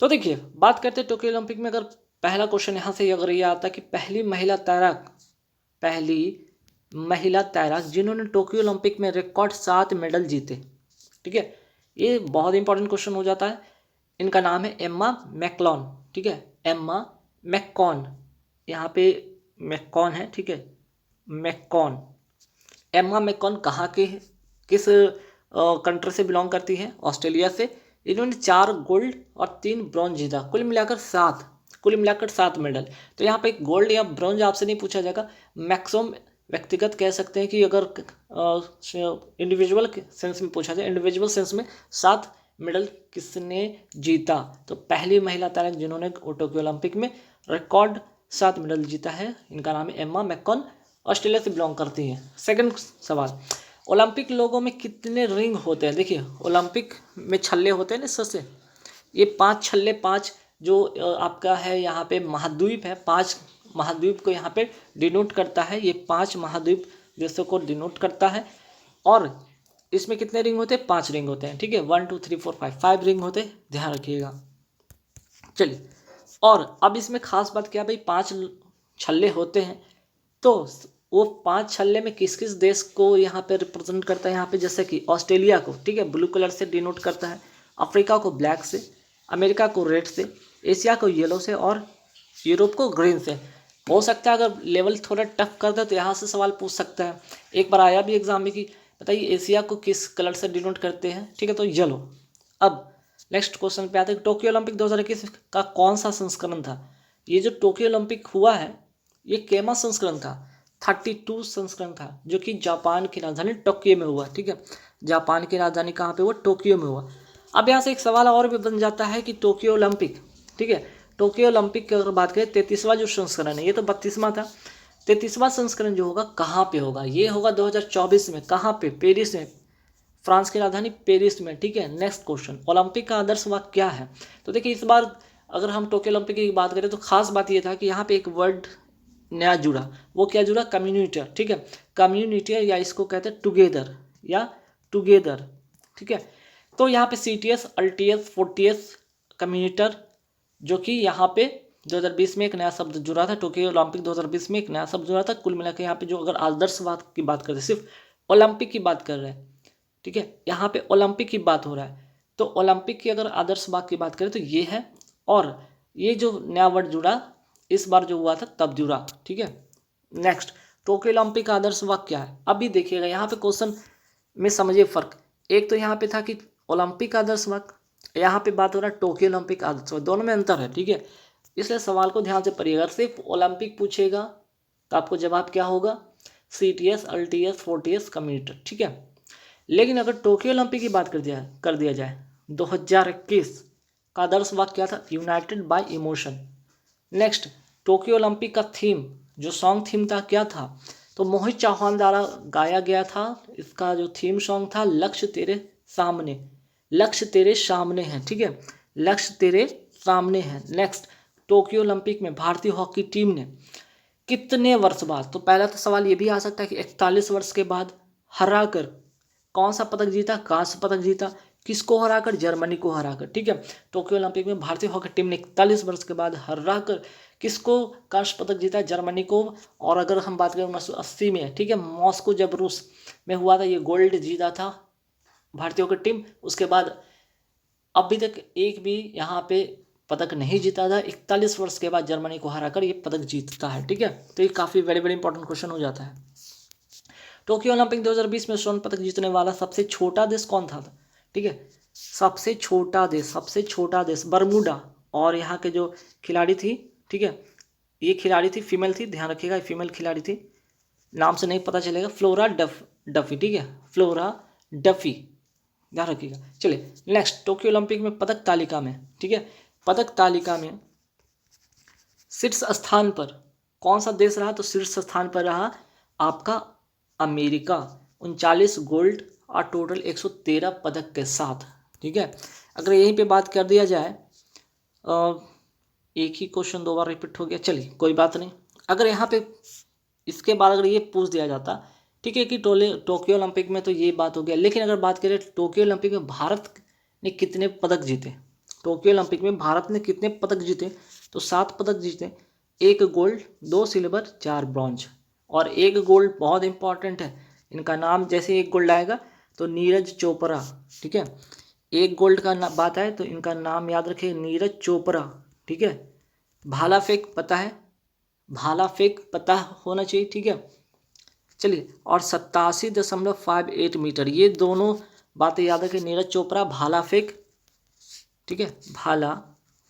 तो देखिए बात करते हैं टोक्यो ओलंपिक में, अगर पहला क्वेश्चन यहाँ से अगर ये आता कि पहली महिला तैराक जिन्होंने टोक्यो ओलंपिक में रिकॉर्ड 7 मेडल जीते, ठीक है, ये बहुत इंपॉर्टेंट क्वेश्चन हो जाता है। इनका नाम है एम्मा मैकलॉन, ठीक है, एम्मा मैककॉन, यहाँ पे मैककॉन है, ठीक है, मैककॉन। एम्मा मैककॉन कहाँ के हैं, किस कंट्री से बिलोंग करती है, ऑस्ट्रेलिया से। इन्होंने 4 गोल्ड और 3 ब्रॉन्ज जीता, कुल मिलाकर 7 मेडल। तो यहाँ पे गोल्ड या ब्रॉन्ज आपसे नहीं पूछा जाएगा, मैक्सिमम व्यक्तिगत कह सकते हैं कि अगर इंडिविजुअल सेंस में पूछा जाए, इंडिविजुअल सेंस में 7 मेडल किसने जीता, तो पहली महिला तैराक जिन्होंने टोक्यो ओलंपिक में रिकॉर्ड 7 मेडल जीता है, इनका नाम है एम्मा मैककॉन, ऑस्ट्रेलिया से बिलोंग करती हैं। सेकंड सवाल, ओलंपिक लोगों में कितने रिंग होते हैं। देखिए ओलंपिक में छल्ले होते हैं ना सबसे, ये 5 छल्ले, 5 जो आपका है यहाँ पे महाद्वीप है, 5 महाद्वीप को यहाँ पे डिनोट करता है, ये 5 महाद्वीप देशों को डिनोट करता है। और इसमें कितने रिंग होते हैं, 5 रिंग होते हैं, ठीक है, 1 2 3 4 5 रिंग होते हैं, ध्यान रखिएगा। चलिए, और अब इसमें खास बात क्या भाई, 5 छल्ले होते हैं, तो वो 5 छल्ले में किस किस देश को यहाँ पे रिप्रेजेंट करता है, यहाँ पे जैसे कि ऑस्ट्रेलिया को, ठीक है, ब्लू कलर से डिनोट करता है, अफ्रीका को ब्लैक से, अमेरिका को रेड से, एशिया को येलो से, और यूरोप को ग्रीन से। हो सकता है अगर लेवल थोड़ा टफ कर दे तो यहाँ से सवाल पूछ सकता है। एक बार आया भी एग्जाम में कि बताइए एशिया को किस कलर से डिनोट करते हैं, ठीक है, तो येलो। अब नेक्स्ट क्वेश्चन पे आते हैं, टोक्यो ओलंपिक 2021 का कौन सा संस्करण था। ये जो टोक्यो ओलंपिक हुआ है ये केमा संस्करण था, 32 संस्करण था, जो कि जापान की राजधानी टोक्यो में हुआ, ठीक है, जापान की राजधानी कहाँ पे हुआ, टोक्यो में हुआ। अब यहाँ से एक सवाल और भी बन जाता है कि टोक्यो ओलंपिक, ठीक है, टोक्यो ओलंपिक की अगर बात करें 33वां जो संस्करण है, ये तो 32वां था, 33वां संस्करण जो होगा कहाँ पे होगा, ये होगा 2024 में, कहाँ पे, पेरिस में, फ्रांस की राजधानी पेरिस में, ठीक है। नेक्स्ट क्वेश्चन, ओलंपिक का आदर्श वाक्य क्या है। तो देखिए इस बार अगर हम टोक्यो ओलंपिक की बात करें तो खास बात ये था कि यहाँ पे एक वर्ड नया जुड़ा, वो क्या जुड़ा, कम्युनिटर, ठीक है, कम्युनिटर, या इसको कहते हैं टुगेदर, या टुगेदर, ठीक है। तो यहाँ पे CTS, LTS, 40S कम्युनिटर, जो कि यहाँ पे 2020 में एक नया शब्द जुड़ा था, टोक्यो ओलंपिक 2020 में एक नया शब्द जुड़ा था। कुल मिलाकर यहाँ पे जो अगर आदर्शवाद की बात करते हैं, सिर्फ ओलंपिक की बात कर रहे हैं, ठीक है, यहाँ पे ओलंपिक की बात हो रहा है, तो ओलंपिक की अगर आदर्शवाद की बात करें तो ये है, और ये जो नया वर्ड जुड़ा इस बार जो हुआ था तब जुड़ा, ठीक है। नेक्स्ट, टोक्यो ओलंपिक का आदर्श वाक्य क्या है। अभी देखिएगा यहाँ पे क्वेश्चन में समझिए फर्क, एक तो यहाँ पे था कि ओलंपिक का आदर्श वाक्य, यहाँ पे बात हो रहा है टोक्यो ओलंपिक आदर्श वाक्य, दोनों में अंतर है, ठीक है, इसलिए सवाल को ध्यान से पढ़िएगा। अगर सिर्फ ओलंपिक पूछेगा तो आपको जवाब क्या होगा, CTS, LTS, 40S कम्युनिटर, ठीक है। लेकिन अगर टोक्यो ओलंपिक की बात कर दिया जाए 2021 का आदर्श वाक्य क्या था, United bye emotion. Next, Tokyo Olympic का थीम, जो सॉन्ग थीम था क्या था, तो मोहित चौहान द्वारा गाया गया था, इसका जो थीम सॉन्ग था लक्ष्य तेरे सामने, लक्ष्य तेरे सामने है, ठीक है, लक्ष्य तेरे सामने है। नेक्स्ट, टोक्यो ओलंपिक में भारतीय हॉकी टीम ने कितने वर्ष बाद, तो पहला तो सवाल ये भी आ सकता है कि 41 वर्ष के बाद हराकर कौन सा पदक जीता, कांस्य पदक जीता, किसको हराकर, जर्मनी को हराकर, ठीक है। टोक्यो ओलंपिक में भारतीय हॉकी टीम ने 41 वर्ष के बाद हराकर किसको कांस्य पदक जीता, जर्मनी को। और अगर हम बात करें 1980 में, ठीक है, मॉस्को जब रूस में हुआ था, ये गोल्ड जीता था भारतीय हॉकी टीम। उसके बाद अभी तक एक भी यहाँ पे पदक नहीं जीता था, 41 वर्ष के बाद जर्मनी को हराकर ये पदक जीतता है, ठीक है। तो ये काफ़ी वेरी वेरी इंपॉर्टेंट क्वेश्चन हो जाता है। टोक्यो ओलंपिक 2020 में स्वर्ण पदक जीतने वाला सबसे छोटा देश कौन था, ठीक है, सबसे छोटा देश बरमूडा। और यहाँ के जो खिलाड़ी थी, ठीक है, ये खिलाड़ी थी, फीमेल थी, ध्यान रखिएगा, फीमेल खिलाड़ी थी, नाम से नहीं पता चलेगा, फ्लोरा डफी, ठीक है, फ्लोरा डफी, ध्यान रखिएगा। चलिए नेक्स्ट, टोक्यो ओलंपिक में पदक तालिका में, ठीक है, पदक तालिका में शीर्ष स्थान पर कौन सा देश रहा, तो शीर्ष स्थान पर रहा आपका अमेरिका, 39 गोल्ड और टोटल 113 पदक के साथ, ठीक है। अगर यहीं पे बात कर दिया जाए, एक ही क्वेश्चन 2 बार रिपीट हो गया, चलिए कोई बात नहीं। अगर यहाँ पे इसके बाद अगर ये पूछ दिया जाता, ठीक है, कि टोक्यो ओलंपिक में तो ये बात हो गया, लेकिन अगर बात करें टोक्यो ओलंपिक में भारत ने कितने पदक जीते, टोक्यो ओलंपिक में भारत ने कितने पदक जीते? तो 7 पदक जीते, 1 गोल्ड, 2 सिल्वर, 4 ब्रॉन्ज। और 1 गोल्ड बहुत इंपॉर्टेंट है, इनका नाम जैसे 1 गोल्ड आएगा तो नीरज चोपड़ा, ठीक है। 1 गोल्ड का बात आए तो इनका नाम याद रखिए, नीरज चोपड़ा, ठीक है। भाला फेंक पता है, भाला फेंक पता होना चाहिए, ठीक है। चलिए, और 87.58 मीटर, ये दोनों बातें याद रखें, नीरज चोपड़ा भाला फेंक, ठीक है, भाला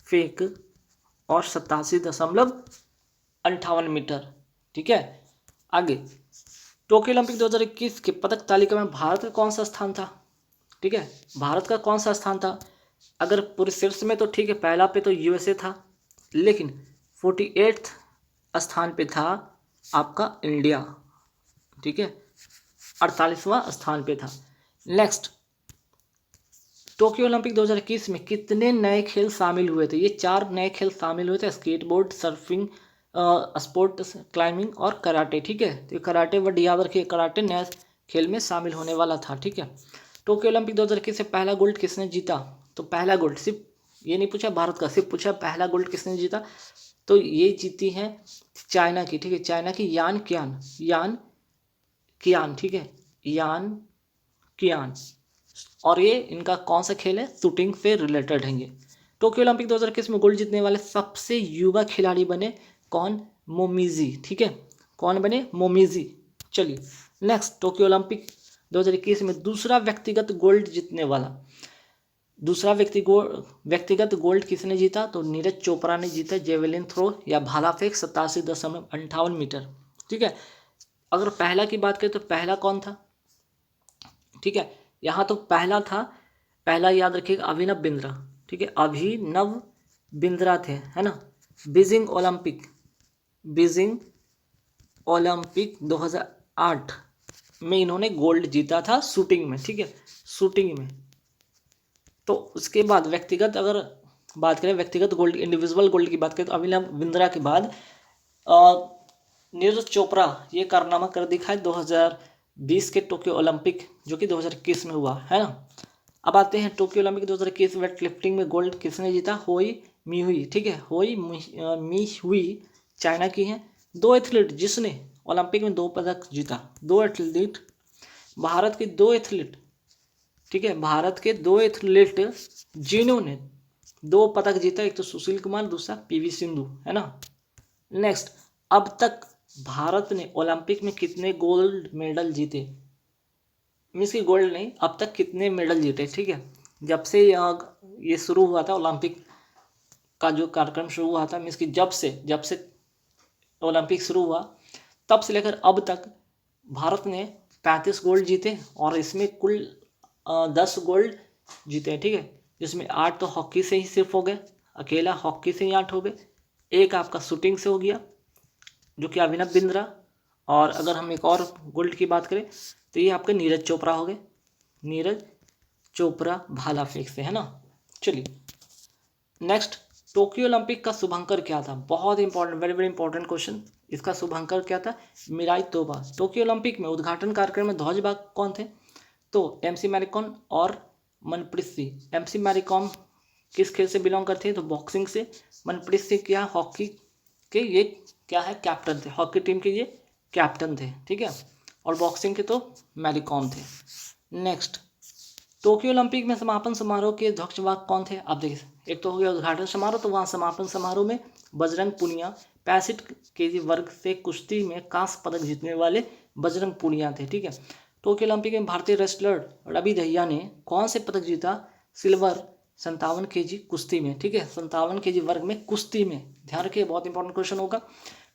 फेंक, और 87.58 मीटर, ठीक है। आगे, टोक्यो ओलंपिक 2021 के पदक तालिका में भारत का कौन सा स्थान था? ठीक है, भारत का कौन सा स्थान था? अगर पूरे शीर्ष में तो ठीक है, पहला पे तो यूएसए था, लेकिन 48th स्थान पे था आपका इंडिया, ठीक है, 48वां स्थान पे था। नेक्स्ट, टोक्यो ओलंपिक 2021 में कितने नए खेल शामिल हुए थे? ये 4 नए खेल शामिल हुए थे, स्केटबोर्ड, सर्फिंग, स्पोर्ट्स क्लाइंबिंग और कराटे, ठीक है। तो कराटे वर्ड याद रखिए, कराटे नए खेल में शामिल होने वाला था, ठीक है। टोक्यो ओलंपिक 2021 से पहला गोल्ड किसने जीता? तो पहला गोल्ड, सिर्फ ये नहीं पूछा भारत का, सिर्फ पूछा पहला गोल्ड किसने जीता, तो ये जीती है चाइना की, ठीक है, चाइना की यान कियान, ठीक है, यान कियान। और ये इनका कौन सा खेल है? शूटिंग से रिलेटेड है ये। टोक्यो ओलंपिक 2021 में गोल्ड जीतने वाले सबसे युवा खिलाड़ी बने कौन? मोमिजी, ठीक है, कौन बने? मोमिजी। चलिए नेक्स्ट, टोक्यो ओलंपिक 2021 में दूसरा व्यक्तिगत गोल्ड जीतने वाला, दूसरा व्यक्तिगत गोल्ड किसने जीता? तो नीरज चोपड़ा ने जीता, जेवेलिन थ्रो या भाला फेंक 87.58 मीटर, ठीक है। अगर पहला की बात करें तो पहला कौन था? ठीक है, यहाँ तो पहला था, पहला याद रखिएगा अभिनव बिंद्रा, ठीक है, अभिनव बिंद्रा थे, है ना। बीजिंग ओलंपिक 2008 में इन्होंने गोल्ड जीता था शूटिंग में, ठीक है, शूटिंग में। तो उसके बाद व्यक्तिगत अगर बात करें, व्यक्तिगत गोल्ड, इंडिविजुअल गोल्ड की बात करें तो अभिनव बिंद्रा के बाद नीरज चोपड़ा ये कारनामा कर दिखाए 2020 के टोक्यो ओलंपिक, जो कि 2021 में हुआ, है ना। अब आते हैं टोक्यो ओलंपिक 2021 वेट लिफ्टिंग में गोल्ड किसने जीता? होई मिहुई, ठीक है, होई मिहुई चाइना की हैं। 2 एथलीट जिसने ओलंपिक में 2 पदक जीता, 2 एथलीट, भारत के 2 एथलीट, ठीक है, भारत के 2 एथलीट जिन्होंने 2 पदक जीता, एक तो सुशील कुमार, दूसरा पीवी सिंधु, है ना। नेक्स्ट, अब तक भारत ने ओलंपिक में कितने गोल्ड मेडल जीते? मीन्स की गोल्ड नहीं, अब तक कितने मेडल जीते, ठीक है। जब से ये शुरू हुआ था ओलंपिक का जो कार्यक्रम शुरू हुआ था, मीन्स की जब से ओलंपिक शुरू हुआ तब से लेकर अब तक भारत ने 35 गोल्ड जीते, और इसमें कुल 10 गोल्ड जीते, ठीक है, जिसमें 8 तो हॉकी से ही सिर्फ हो गए, अकेला हॉकी से ही 8 हो गए, एक आपका शूटिंग से हो गया जो कि अभिनव बिंद्रा, और अगर हम एक और गोल्ड की बात करें तो ये आपके नीरज चोपड़ा हो गए, नीरज चोपड़ा भाला फेंक से, है ना। चलिए नेक्स्ट, टोक्यो ओलंपिक का शुभंकर क्या था? बहुत important, very very important question. इसका शुभंकर क्या था? मिराई तोबा। टोक्यो ओलंपिक में उद्घाटन कार्यक्रम में ध्वजवाहक कौन थे? तो एमसी मैरीकॉम और मनप्रीत सिंह। एमसी मैरीकॉम किस खेल से बिलोंग करते हैं? तो बॉक्सिंग से। मनप्रीत सिंह क्या हॉकी के ये क्या है? कैप्टन थे, हॉकी टीम के ये कैप्टन थे, ठीक है, और बॉक्सिंग के तो मैरीकॉम थे। नेक्स्ट, टोक्यो ओलंपिक में समापन समारोह के ध्वजवाहक कौन थे? आप देखिए, एक तो हो गया उद्घाटन समारोह, तो वहाँ समापन समारोह में बजरंग पुनिया 65 kg वर्ग से कुश्ती में कांस्य पदक जीतने वाले बजरंग पुनिया थे, ठीक है। टोक्यो ओलंपिक में भारतीय रेसलर रवि दहिया ने कौन से पदक जीता? सिल्वर 57 kg कुश्ती में, ठीक है, 57 kg वर्ग में कुश्ती में, ध्यान रखिए, बहुत इंपॉर्टेंट क्वेश्चन होगा।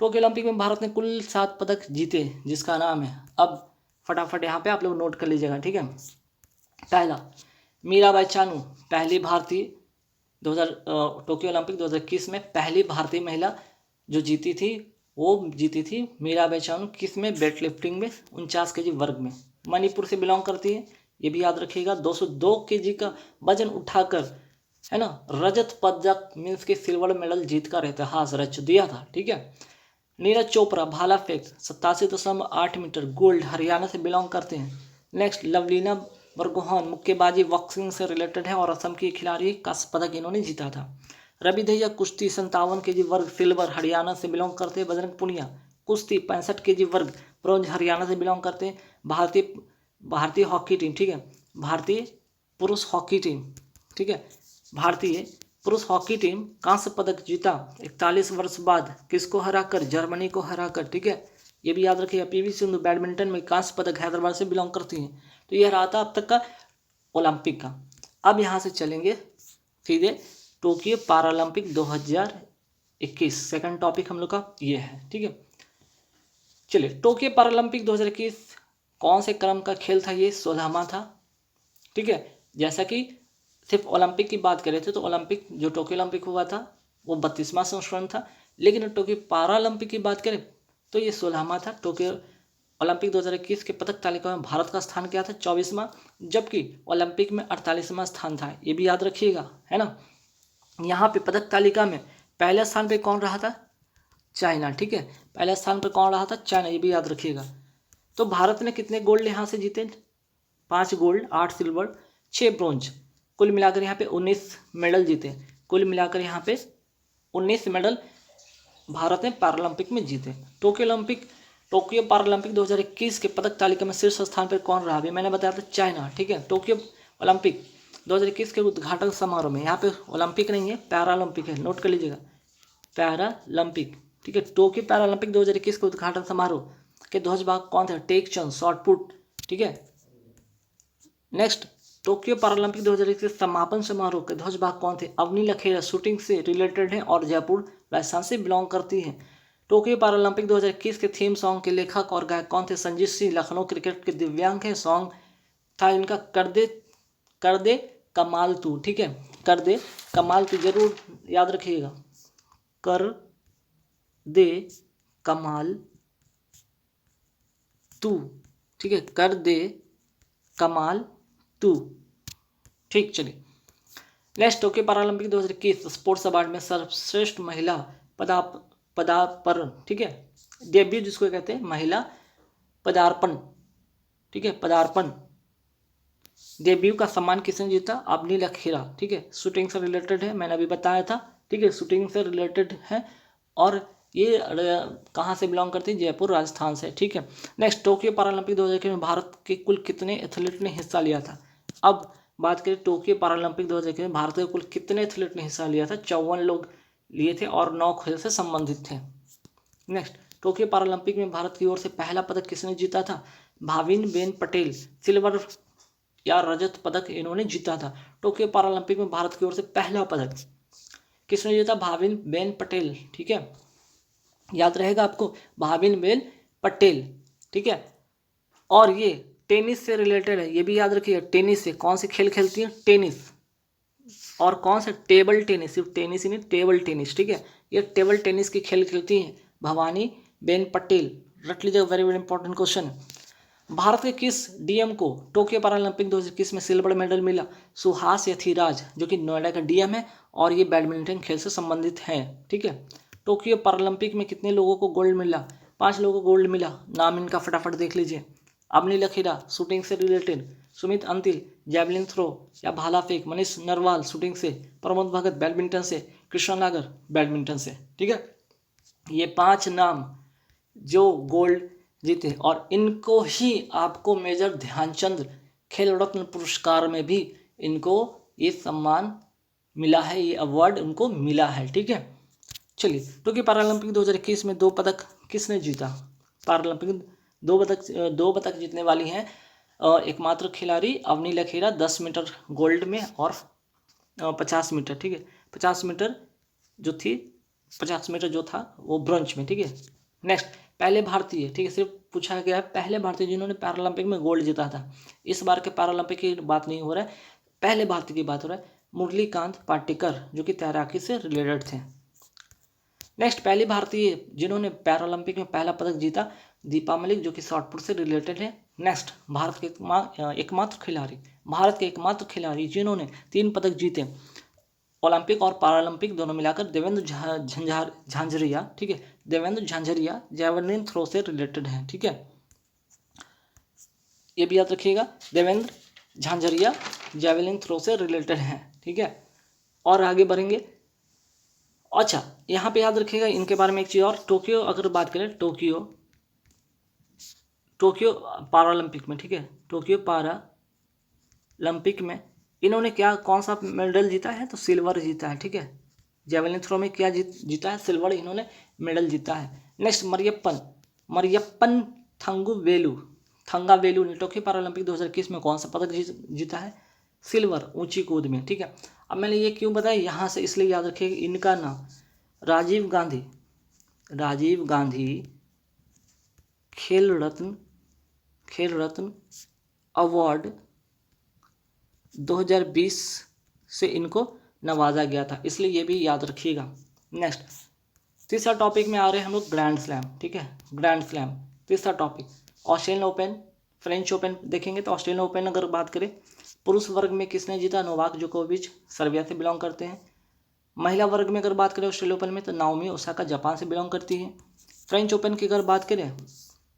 टोक्यो ओलंपिक में भारत ने कुल 7 पदक जीते, जिसका नाम है, अब फटाफट यहाँ पे आप लोग नोट कर लीजिएगा, ठीक है। पहला, मीराबाई चानू, पहली भारतीय टोक्यो ओलंपिक 2021 में पहली भारतीय महिला जो जीती थी, वो जीती थी मीराबाई चानू, किस में? वेट लिफ्टिंग में 49 kg वर्ग में, मणिपुर से बिलोंग करती है, ये भी याद रखिएगा। 202 kg का वजन उठाकर, है ना, रजत पदक मीन्स के सिल्वर मेडल जीत कर इतिहास रच दिया था, ठीक है। नीरज चोपड़ा भाला फेंक 87.8 मीटर गोल्ड, हरियाणा से बिलोंग करते हैं। नेक्स्ट, लवलीना बरगोहान मुक्केबाजी बॉक्सिंग से रिलेटेड है और असम की खिलाड़ी कांस्य पदक इन्होंने जीता था। रवि दहिया कुश्ती 57 केजी वर्ग सिल्वर हरियाणा से बिलोंग करते हैं। बजरंग पुनिया कुश्ती 65 केजी वर्ग ब्रॉन्ज हरियाणा से बिलोंग करते हैं। भारतीय हॉकी टीम, ठीक है, भारतीय पुरुष हॉकी टीम, ठीक है, भारतीय पुरुष हॉकी टीम कांस्य पदक जीता 41 वर्ष बाद, किसको हराकर, जर्मनी को हराकर, ठीक है। ये भी याद रखिए। पीवी सिंधु बैडमिंटन में कांस्य पदक हैदराबाद से बिलोंग करती हैं। तो यह रहा था अब तक का ओलंपिक का। अब यहाँ से चलेंगे सीधे टोक्यो पैरालंपिक 2021। सेकंड टॉपिक हम लोग का ये है, ठीक है। चलिए, टोक्यो पैरालंपिक 2021 कौन से क्रम का खेल था? ये 16वां था, ठीक है। जैसा कि सिर्फ ओलंपिक की बात करें थे तो ओलंपिक जो टोक्यो ओलंपिक हुआ था वो 32वां संस्करण था, लेकिन टोक्यो पैरालंपिक की बात करें तो ये 16वां था। टोक्यो ओलंपिक 2021 के पदक तालिका में भारत का स्थान क्या था? 24वां, जबकि ओलंपिक में 48वां स्थान था। ये भी याद रखिएगा, है ना। यहाँ पे पदक तालिका में पहले स्थान पे कौन रहा था? चाइना, ठीक है, पहले स्थान पर कौन रहा था? चाइना, ये भी याद रखिएगा। तो भारत ने कितने गोल्ड यहाँ से जीते? 5 गोल्ड, 8 सिल्वर, 6 ब्रोंज, कुल मिलाकर यहाँ पे 19 मेडल जीते। कुल मिलाकर यहाँ पे 19 मेडल भारत ने पैरालंपिक में जीते। टोक्यो पैरालंपिक 2021 के पदक तालिका में शीर्ष स्थान पर कौन रहा? अभी मैंने बताया था चाइना, ठीक है। टोक्यो ओलंपिक 2021 के उद्घाटन समारोह में, यहाँ पे ओलंपिक नहीं है, पैरालंपिक है, नोट कर लीजिएगा, पैरालंपिक, ठीक है। टोक्यो पैरालंपिक 2021 के उद्घाटन समारोह के ध्वजवाहक कौन थे? टेकचंद, शॉटपुट, ठीक है। नेक्स्ट, टोक्यो पैरालंपिक 2021 समापन समारोह के ध्वजवाहक कौन थे? अवनी लखेरा, शूटिंग से रिलेटेड है और जयपुर राजस्थान से बिलोंग करती हैं। टोक्यो पैरालंपिक 2021 के थीम सॉन्ग के लेखक और गायक कौन थे? संजीत सिंह, लखनऊ क्रिकेट के दिव्यांग हैं। सॉन्ग था इनका कर दे कमाल तू, ठीक है, कर दे कमाल तू, जरूर याद रखिएगा, कर दे कमाल तू, ठीक है, कर दे कमाल तू, ठीक। चलिए, next, Tokyo Paralympic 2021 sports award में सर्वश्रेष्ठ महिला पदार्पण, ठीक है, डेब्यू जिसको कहते हैं महिला पदार्पण, ठीक है, पदार्पण डेब्यू का सम्मान किसने जीता? अवनी लखेरा, ठीक है। शूटिंग से रिलेटेड है, मैंने अभी बताया था, ठीक है, शूटिंग से रिलेटेड है और ये कहाँ से बिलोंग करती है? जयपुर राजस्थान से, ठीक है। नेक्स्ट, टोक्यो पैरालंपिक 2021 में भारत के कुल कितने एथलीट ने हिस्सा लिया था? अब बात करें टोक्यो पैरालंपिक 2021 में भारत के कुल कितने एथलीट ने हिस्सा लिया था? 54 लोग लिए थे और 9 खेल से संबंधित थे। नेक्स्ट, टोक्यो पैरालंपिक में भारत की ओर से पहला पदक किसने जीता था? भाविन बेन पटेल, सिल्वर या रजत पदक इन्होंने जीता था। टोक्यो पैरालंपिक में भारत की ओर से पहला पदक किसने जीता? भाविन बेन पटेल, ठीक है, याद रहेगा आपको, भाविन बेन पटेल, ठीक है। और ये टेनिस से रिलेटेड है, ये भी याद रखिए। टेनिस से कौन से खेल खेलती है? टेनिस, और कौन सा? टेबल टेनिस, सिर्फ टेनिस ही नहीं, टेबल टेनिस, ठीक है। ये टेबल टेनिस की खेल खेलती हैं भवानी बेन पटेल, रख लीजिएगा, very very important question. Bharat के किस डीएम को टोक्यो पैरालंपिक 2021 में सिल्वर मेडल मिला? सुहास यथिराज, जो कि नोएडा का डीएम है और ये बैडमिंटन खेल से संबंधित हैं, ठीक है। टोक्यो पैरालंपिक में कितने लोगों को गोल्ड मिला? 5 लोगों को गोल्ड मिला। नाम इनका फटाफट देख लीजिए। अवनी लखेरा, शूटिंग से related, Sumit Antil, javelin throw या भाला फेंक, मनीष नरवाल, शूटिंग से, प्रमोद भगत, बैडमिंटन से, कृष्ण नागर, बैडमिंटन से, ठीक है। ये 5 नाम जो गोल्ड जीते और इनको ही आपको मेजर ध्यानचंद खेल रत्न पुरस्कार में भी इनको ये सम्मान मिला है, ये अवार्ड उनको मिला है, ठीक है। चलिए, टोक्यो पैरालंपिक 2021 में 2 पदक किसने जीता? पैरालंपिक 2 पदक जीतने वाली हैं एकमात्र खिलाड़ी अवनी लखेरा, 10 मीटर गोल्ड में और 50 मीटर, ठीक है, 50 मीटर जो थी, 50 मीटर जो था वो ब्रोंज में, ठीक है। नेक्स्ट, पहले भारतीय, ठीक है, सिर्फ पूछा गया है पहले भारतीय जिन्होंने पैरालंपिक में गोल्ड जीता था। इस बार के पैरालंपिक की बात नहीं हो रहा है, पहले भारतीय की बात हो रहा है, मुरलीकांत पाटेकर, जो कि तैराकी से रिलेटेड थे। नेक्स्ट, पहली भारतीय जिन्होंने पैरालंपिक में पहला पदक जीता, दीपा मलिक, जो कि शॉटपुट से रिलेटेड है। नेक्स्ट, भारत के एकमात्र खिलाड़ी जिन्होंने 3 पदक जीते ओलंपिक और पैरालंपिक दोनों मिलाकर, देवेंद्र झांझरिया, ठीक है, देवेंद्र झांझरिया जैवलिन थ्रो से रिलेटेड है, ठीक है, ये भी याद रखिएगा, देवेंद्र झांझरिया जैवलिन थ्रो से रिलेटेड हैं, ठीक है। और आगे बढ़ेंगे। अच्छा, यहाँ पे याद रखिएगा इनके बारे में एक चीज़ और, टोक्यो अगर बात करें, टोक्यो पैरालंपिक में, ठीक है, टोक्यो पैरालंपिक में इन्होंने क्या कौन सा मेडल जीता है, तो सिल्वर जीता है, ठीक है। जेवलिन थ्रो में क्या जीता है, सिल्वर इन्होंने मेडल जीता है। नेक्स्ट मरियप्पन थंगावेलु ने टोक्यो पैरालंपिक 2021 में कौन सा पदक जीता है, सिल्वर, ऊंची कूद में, ठीक है। अब मैंने ये क्यों बताया यहाँ से, इसलिए याद रखिए इनका नाम राजीव गांधी खेल रत्न अवार्ड 2020 से इनको नवाजा गया था, इसलिए ये भी याद रखिएगा। नेक्स्ट तीसरा टॉपिक में आ रहे हैं हम लोग ग्रैंड स्लैम, ठीक है। ग्रैंड स्लैम तीसरा topic, Australian open, French open देखेंगे तो ऑस्ट्रेलियन ओपन अगर बात करें, पुरुष वर्ग में किसने जीता, नोवाक जोकोविच, सर्बिया से बिलोंग करते हैं। महिला वर्ग में अगर बात करें ऑस्ट्रेलियन ओपन में, तो नाओमी ओसाका जापान से बिलोंग करती है। फ्रेंच ओपन की अगर बात करें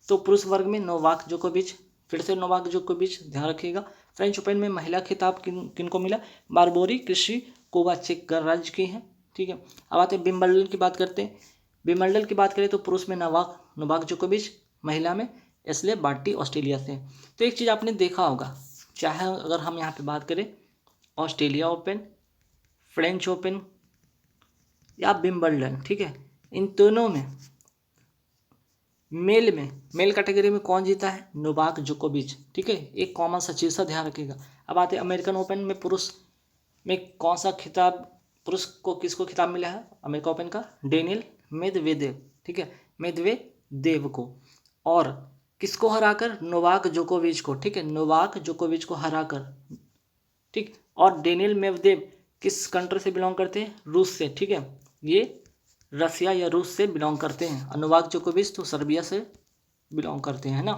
तो पुरुष वर्ग में नोवाक जोकोविच, फिर से नोवाक जोकोविच, ध्यान रखिएगा। फ्रेंच ओपन में महिला खिताब किनको मिला, बारबोरी क्रिस्टिकोवा चेक गणराज्य की हैं, ठीक है। अब आते हैं विंबलडन की बात करते हैं। विंबलडन की बात करें तो पुरुष में नोवाक जोकोविच, महिला में एशले बार्टी ऑस्ट्रेलिया से। तो एक चीज़ आपने देखा होगा, चाहे अगर हम यहाँ पे बात करें ऑस्ट्रेलिया ओपन, फ्रेंच ओपन या विंबलडन, ठीक है, इन दोनों में मेल कैटेगरी में कौन जीता है, नोवाक जोकोविच, ठीक है। एक कॉमन सा चीज़ सा ध्यान रखिएगा। अब आते हैं अमेरिकन ओपन में, पुरुष में कौन सा खिताब, पुरुष को किसको खिताब मिला है अमेरिका ओपन का, डेनियल मेदवेदेव, ठीक है, मेदवेदेव को। और किसको हराकर, नोवाक जोकोविच को, ठीक है, नोवाक जोकोविच को हराकर, ठीक। और डेनियल मेदवेदेव किस कंट्री से बिलोंग करते हैं, रूस से, ठीक है, ये रसिया या रूस से बिलोंग करते हैं। नोवाक जोकोविच तो सर्बिया से बिलोंग करते हैं ना।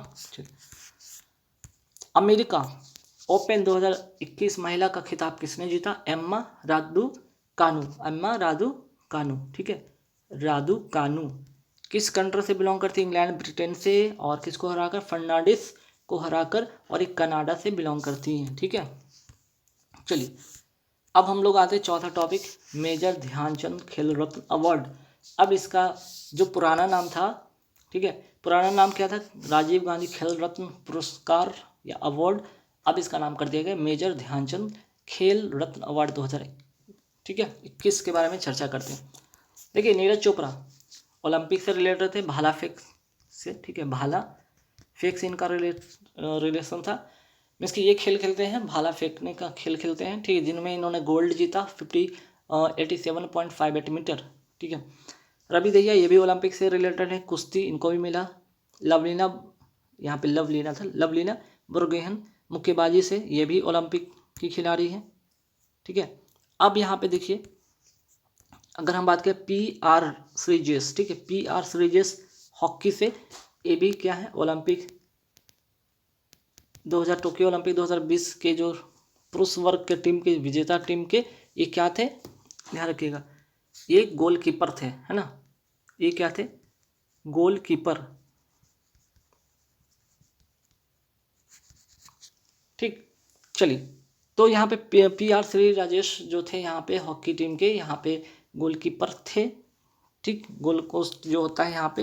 अमेरिका ओपन 2021 महिला का खिताब किसने जीता, एम्मा रादुकानु, ठीक है, रादुकानु किस कंट्री से बिलोंग करती है, इंग्लैंड ब्रिटेन से, और किसको हराकर, फर्नांडिस को हराकर, और एक कनाडा से बिलोंग करती हैं, ठीक है। चलिए अब हम लोग आते हैं चौथा टॉपिक, मेजर ध्यानचंद खेल रत्न अवार्ड। अब इसका जो पुराना नाम था, ठीक है, पुराना नाम क्या था, राजीव गांधी खेल रत्न पुरस्कार या अवार्ड, अब इसका नाम कर दिया गया मेजर ध्यानचंद खेल रत्न अवार्ड 2021 के बारे में चर्चा करते हैं। देखिए नीरज चोपड़ा ओलंपिक से रिलेटेड थे, भाला फेंक से, ठीक है, भाला फेंक से इनका रिलेशन था, मीन्स कि ये खेल खेलते हैं, भाला फेंकने का खेल खेलते हैं, ठीक है, जिनमें इन्होंने गोल्ड जीता 87.58 मीटर, ठीक है। रवि दहिया ये भी ओलंपिक से रिलेटेड है, कुश्ती इनको भी मिला। लवलीना, यहाँ पे लवलीना बुरगेहन मुक्केबाजी से, ये भी ओलंपिक की खिलाड़ी है, ठीक है। अब यहाँ पे देखिए अगर हम बात करें PR श्रीजेश, ठीक है, PR श्रीजेश हॉकी से, ये भी क्या है, ओलंपिक 2000 टोक्यो ओलंपिक 2020 के जो पुरुष वर्ग के टीम के विजेता टीम के ये क्या थे, ध्यान रखिएगा, ये गोलकीपर थे, है ना, ये क्या थे, गोलकीपर, ठीक। चलिए तो यहाँ पे PR श्री राजेश जो थे यहाँ पे हॉकी टीम के, यहाँ पे गोलकीपर थे, ठीक। गोल पोस्ट जो होता है यहाँ पे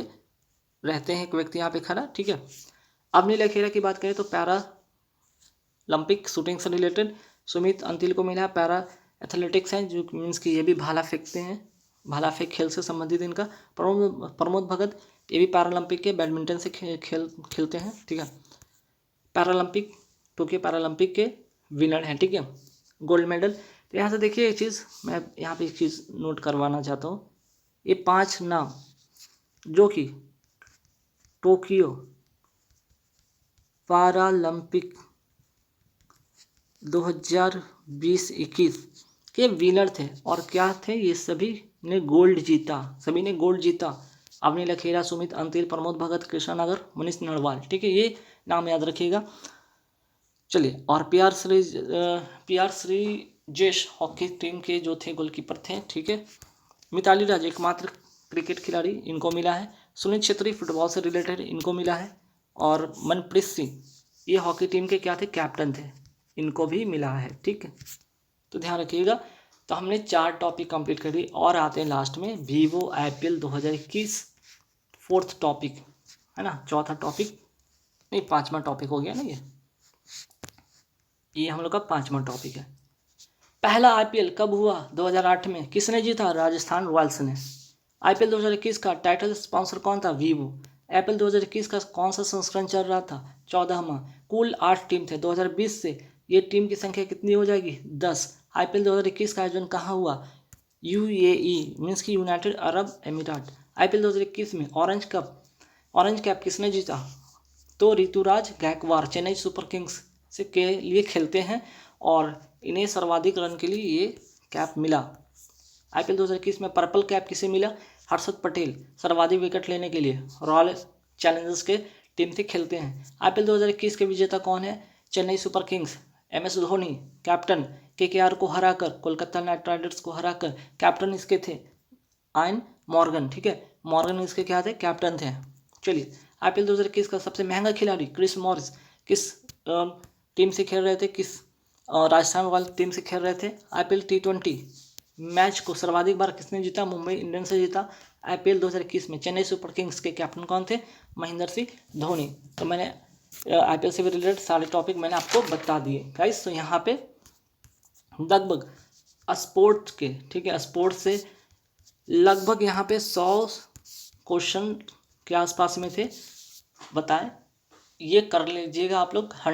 रहते हैं एक व्यक्ति यहाँ पे खड़ा, ठीक है। अब नीला खेरा की बात करें तो पैरालंपिक शूटिंग से रिलेटेड सुमित अंतिल को मिला, पैरा एथलेटिक्स हैं जो मीन्स कि ये भी भाला फेंकते हैं, भाला फेंक खेल से संबंधित इनका। प्रमोद भगत ये भी पैरालंपिक के बैडमिंटन से खेलते हैं, ठीक है, पैरालंपिक टोक्यो पैरालंपिक के विनर हैं, ठीक है, गोल्ड मेडल। तो यहाँ से देखिए एक चीज़ मैं यहाँ पे एक चीज़ नोट करवाना चाहता हूँ, ये 5 नाम जो कि टोक्यो पैरालंपिक 2020-21 के विनर थे, और क्या थे, ये सभी ने गोल्ड जीता, अवनी लखेरा, सुमित अंतिल, प्रमोद भगत, कृष्णा नागर, मनीष नरवाल, ठीक है, ये नाम याद रखिएगा। चलिए और PR श्रीजेश हॉकी टीम के जो थे गोलकीपर थे, ठीक है। मिताली राज एकमात्र क्रिकेट खिलाड़ी, इनको मिला है। सुनील छेत्री फुटबॉल से रिलेटेड, इनको मिला है। और मनप्रीत सिंह ये हॉकी टीम के क्या थे, कैप्टन थे, इनको भी मिला है, ठीक है, तो ध्यान रखिएगा। तो हमने 4 टॉपिक कंप्लीट कर दी और आते हैं लास्ट में वीवो IPL 2021 फोर्थ टॉपिक, है ना, चौथा टॉपिक नहीं 5वां टॉपिक हो गया ना ये हम लोग का 5वां टॉपिक है। पहला IPL कब हुआ? 2008 में। किसने जीता? राजस्थान रॉयल्स ने। IPL 2021 का टाइटल स्पॉन्सर कौन था? वीवो। IPL 2021 का कौन सा संस्करण चल रहा था? 14वां। कुल 8 टीम थे। 2020 से ये टीम की संख्या कितनी हो जाएगी? 10। IPL 2021 का आयोजन कहाँ हुआ? UAE मीन्स की यूनाइटेड अरब एमिरात। IPL 2021 में ऑरेंज कैप किसने जीता? तो ऋतुराज गायकवाड़ चेन्नई सुपर किंग्स से के लिए खेलते हैं और इन्हें सर्वाधिक रन के लिए ये कैप मिला। IPL 2021 में पर्पल कैप किसे मिला? हर्षद पटेल सर्वाधिक विकेट लेने के लिए रॉयल चैलेंजर्स के टीम से खेलते हैं। IPL 2021 के विजेता कौन है? Chennai super Kings. MS Dhoni captain KKR को हराकर, कोलकाता नाइट राइडर्स को हराकर कैप्टन इसके थे आयन मॉर्गन, ठीक है, मॉर्गन इसके क्या थे? कैप्टन थे। चलिए IPL 2021 का सबसे महंगा खिलाड़ी क्रिस मॉरिस किस टीम से खेल रहे थे? किस राजस्थान रॉयल टीम से खेल रहे थे? IPL T20 मैच को सर्वाधिक बार किसने जीता? मुंबई इंडियंस से जीता। IPL 2021 में चेन्नई सुपर किंग्स के कैप्टन कौन थे? महेंद्र सिंह धोनी। तो मैंने IPL से भी रिलेटेड सारे टॉपिक मैंने आपको बता दिए गाइस। तो यहाँ पे लगभग स्पोर्ट्स के, ठीक है, स्पोर्ट्स से लगभग यहाँ पे 100 क्वेश्चन के आसपास में थे, बताएं, ये कर लीजिएगा आप लोग।